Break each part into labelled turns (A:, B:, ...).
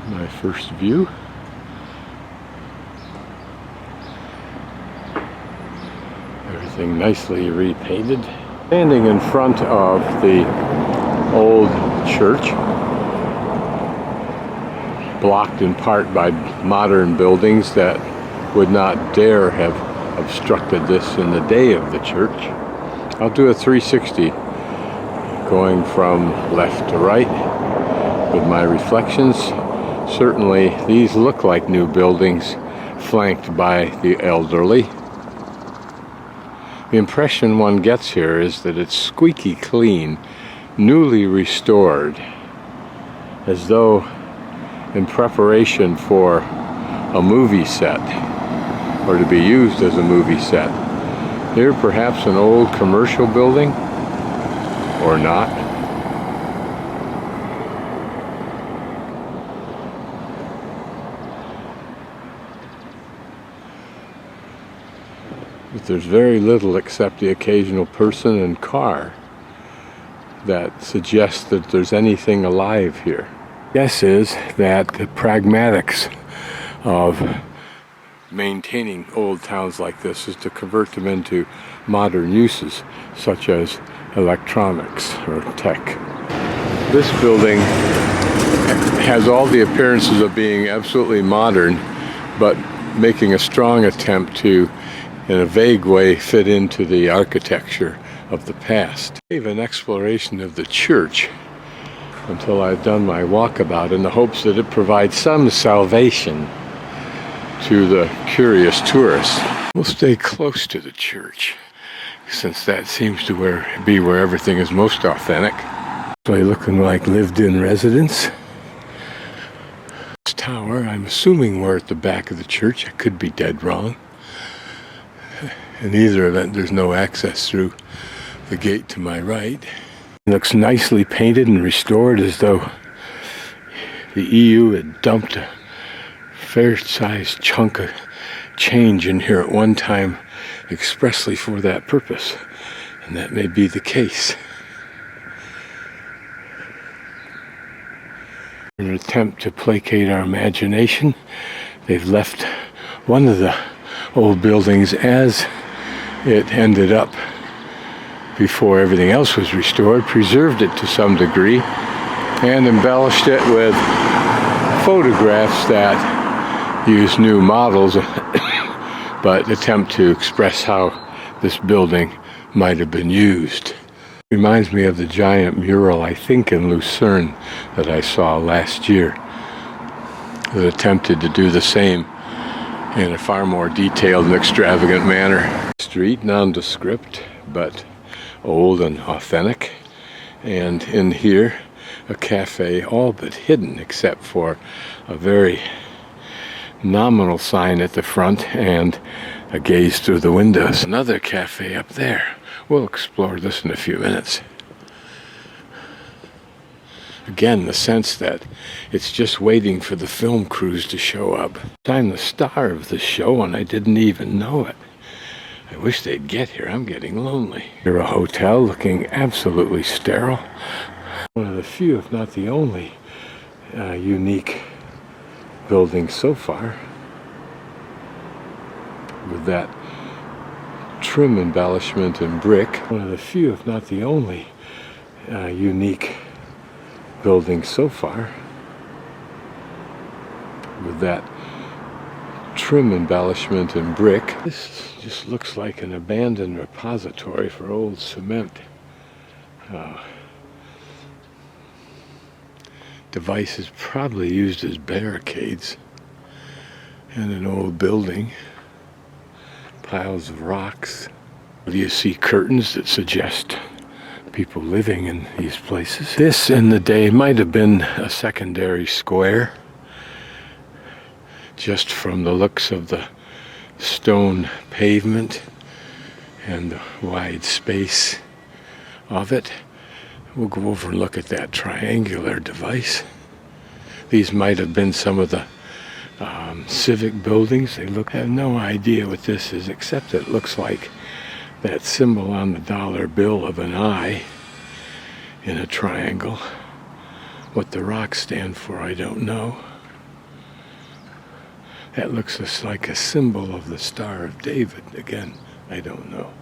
A: My first view. Everything nicely repainted. Standing in front of the old church, blocked in part by modern buildings that would not dare have obstructed this in the day of the church. I'll do a 360 going from left to right with my reflections. Certainly these look like new buildings flanked by the elderly. The impression one gets here is that it's squeaky clean, newly restored, as though in preparation for a movie set, or to be used as a movie set. Here perhaps an old commercial building, or not. But there's very little except the occasional person and car that suggests that there's anything alive here. Guess is that the pragmatics of maintaining old towns like this is to convert them into modern uses, such as electronics or tech. This building has all the appearances of being absolutely modern, but making a strong attempt to, in a vague way, fit into the architecture of the past. I gave an exploration of the church until I've done my walkabout in the hopes that it provides some salvation to the curious tourists. We'll stay close to the church, since that seems to be where everything is most authentic. Actually looking like lived-in residence. This tower, I'm assuming we're at the back of the church. I could be dead wrong. In either event, there's no access through the gate to my right. It looks nicely painted and restored, as though the EU had dumped a fair-sized chunk of change in here at one time expressly for that purpose, and that may be the case. In an attempt to placate our imagination, they've left one of the old buildings as it ended up before everything else was restored, preserved it to some degree, and embellished it with photographs that use new models but attempt to express how this building might have been used. It reminds me of the giant mural, I think in Lucerne, that I saw last year, that attempted to do the same in a far more detailed and extravagant manner. Street, nondescript, but old and authentic, and in here a cafe all but hidden except for a very nominal sign at the front and a gaze through the windows. Another cafe up there. We'll explore this in a few minutes. Again, the sense that it's just waiting for the film crews to show up. I'm the star of the show and I didn't even know it. I wish they'd get here. I'm getting lonely. Here a hotel looking absolutely sterile. One of the few, if not the only, unique building so far, with that trim embellishment in brick. One of the few, if not the only, unique building so far, with that trim embellishment in brick. This just looks like an abandoned repository for old cement. Devices probably used as barricades, and an old building, piles of rocks. Do you see curtains that suggest people living in these places? This in the day might have been a secondary square, just from the looks of the stone pavement and the wide space of it. We'll go over and look at that triangular device. These might have been some of the civic buildings. I have no idea what this is, except it looks like that symbol on the dollar bill of an eye in a triangle. What the rocks stand for, I don't know. That looks just like a symbol of the Star of David. Again, I don't know.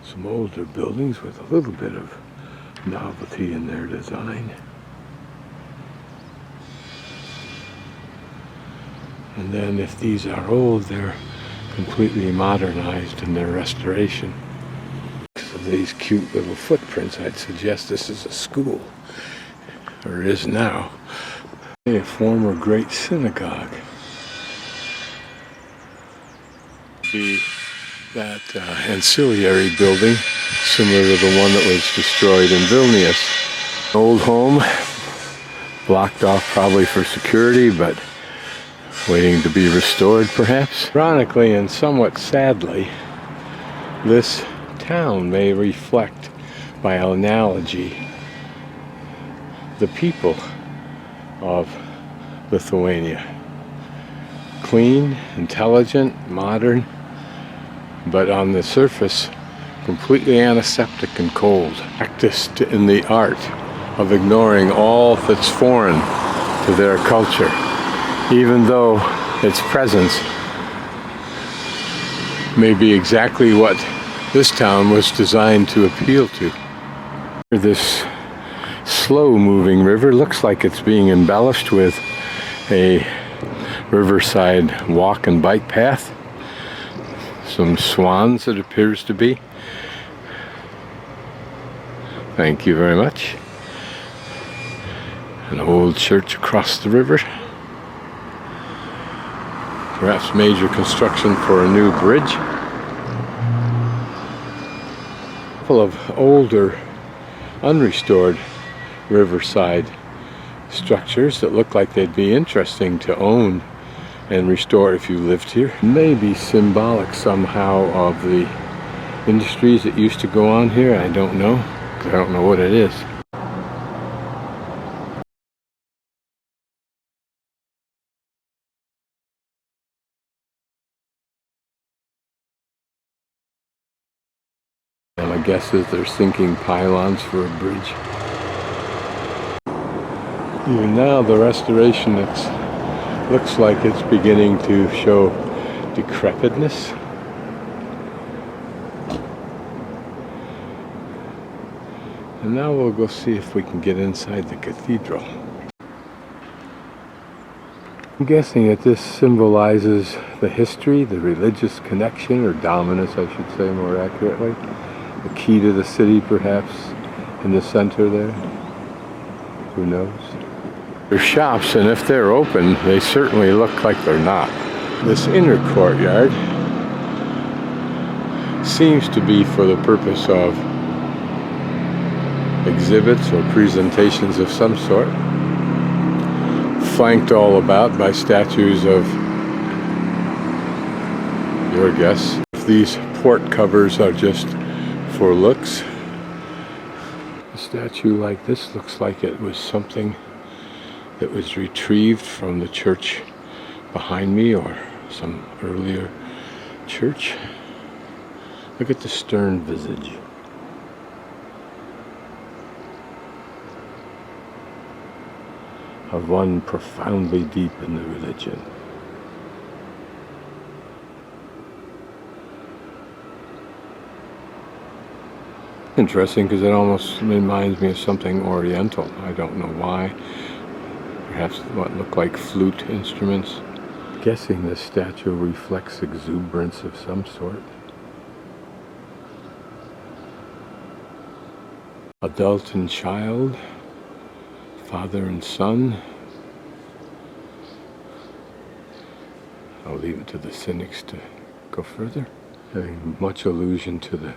A: Some older buildings with a little bit of novelty in their design. And then if these are old, they're completely modernized in their restoration. Because of these cute little footprints, I'd suggest this is a school, or is now. A former great synagogue. Be that ancillary building, similar to the one that was destroyed in Vilnius. An old home, blocked off probably for security, but waiting to be restored perhaps. Ironically and somewhat sadly, this town may reflect, by analogy, the people of Lithuania. Clean, intelligent, modern, but on the surface completely antiseptic and cold. Practiced in the art of ignoring all that's foreign to their culture, even though its presence may be exactly what this town was designed to appeal to. This slow-moving river looks like it's being embellished with a riverside walk and bike path. Some swans, it appears to be. Thank you very much. An old church across the river. Perhaps major construction for a new bridge. Full of older, unrestored riverside structures that look like they'd be interesting to own and restore if you lived here. Maybe symbolic somehow of the industries that used to go on here. I don't know. I don't know what it is. And my guess is they're sinking pylons for a bridge. Even now, the restoration looks like it's beginning to show decrepitness. And now we'll go see if we can get inside the cathedral. I'm guessing that this symbolizes the history, the religious connection, or dominance, I should say more accurately. The key to the city, perhaps, in the center there. Who knows? There's shops, and if they're open, they certainly look like they're not. This inner courtyard seems to be for the purpose of exhibits or presentations of some sort, flanked all about by statues of your guess. If these port covers are just for looks, a statue like this looks like it was something that was retrieved from the church behind me or some earlier church. Look at the stern visage. Of one profoundly deep in the religion. Interesting, because it almost reminds me of something oriental. I don't know why. Perhaps what look like flute instruments. I'm guessing this statue reflects exuberance of some sort. Adult and child. Father and son. I'll leave it to the cynics to go further. Having much allusion to the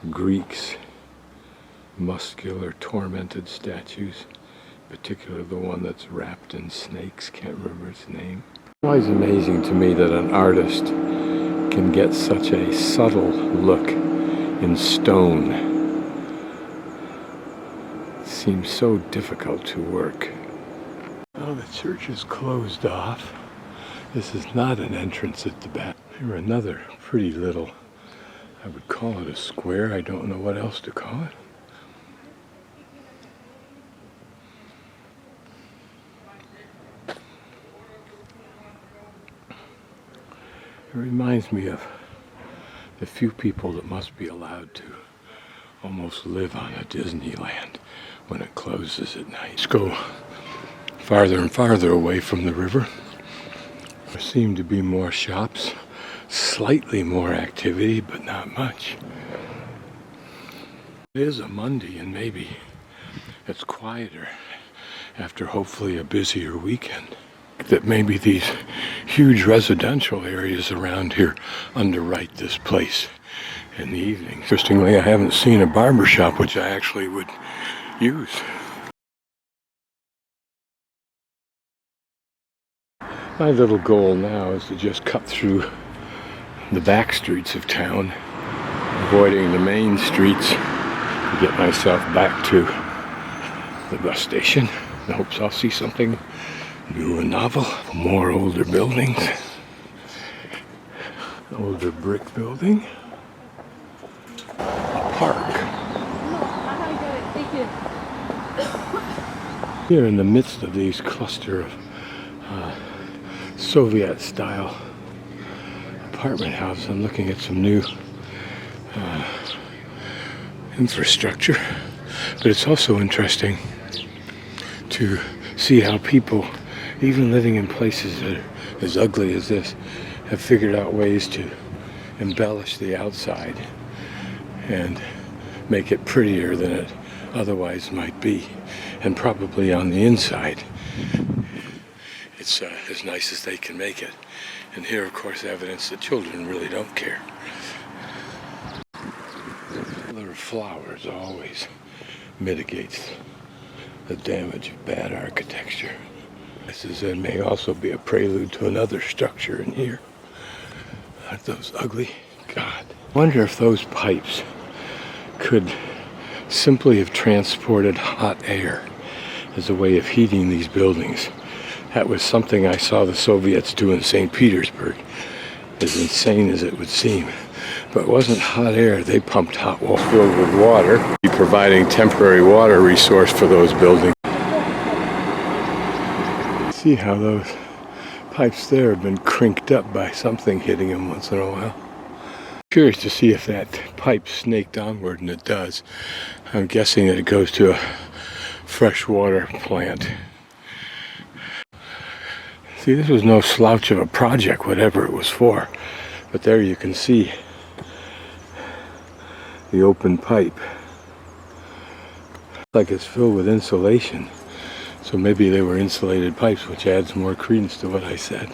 A: Greeks' muscular, tormented statues, particularly the one that's wrapped in snakes, can't remember its name. It's always amazing to me that an artist can get such a subtle look in stone. Seems so difficult to work. Oh, the church is closed off. This is not an entrance at the back. Here, another pretty little, I would call it a square. I don't know what else to call it. reminds me of the few people that must be allowed to almost live on a Disneyland when it closes at night. Let's go farther and farther away from the river. There seem to be more shops, slightly more activity, but not much. It is a Monday, and maybe it's quieter after hopefully a busier weekend. That maybe these huge residential areas around here underwrite this place in the evening. Interestingly, I haven't seen a barber shop, which I actually would use. My little goal now is to just cut through the back streets of town, avoiding the main streets, to get myself back to the bus station. In hopes I'll see something new and novel. More older buildings. Older brick building. A park. Here in the midst of these cluster of Soviet-style apartment houses, I'm looking at some new infrastructure. But it's also interesting to see how people, even living in places that are as ugly as this, have figured out ways to embellish the outside and make it prettier than it otherwise might be. And probably on the inside, it's as nice as they can make it. And here, of course, evidence that children really don't care. There are flowers always mitigates the damage of bad architecture. It may also be a prelude to another structure in here. Aren't those ugly? God. I wonder if those pipes could simply have transported hot air as a way of heating these buildings. That was something I saw the Soviets do in St. Petersburg, as insane as it would seem. But it wasn't hot air. They pumped hot water filled with water, providing temporary water resource for those buildings. See how those pipes there have been crinked up by something hitting them once in a while. Curious to see if that pipe snaked onward, and it does. I'm guessing that it goes to a freshwater plant. See, this was no slouch of a project, whatever it was for. But there you can see the open pipe. Like it's filled with insulation. So maybe they were insulated pipes, which adds more credence to what I said.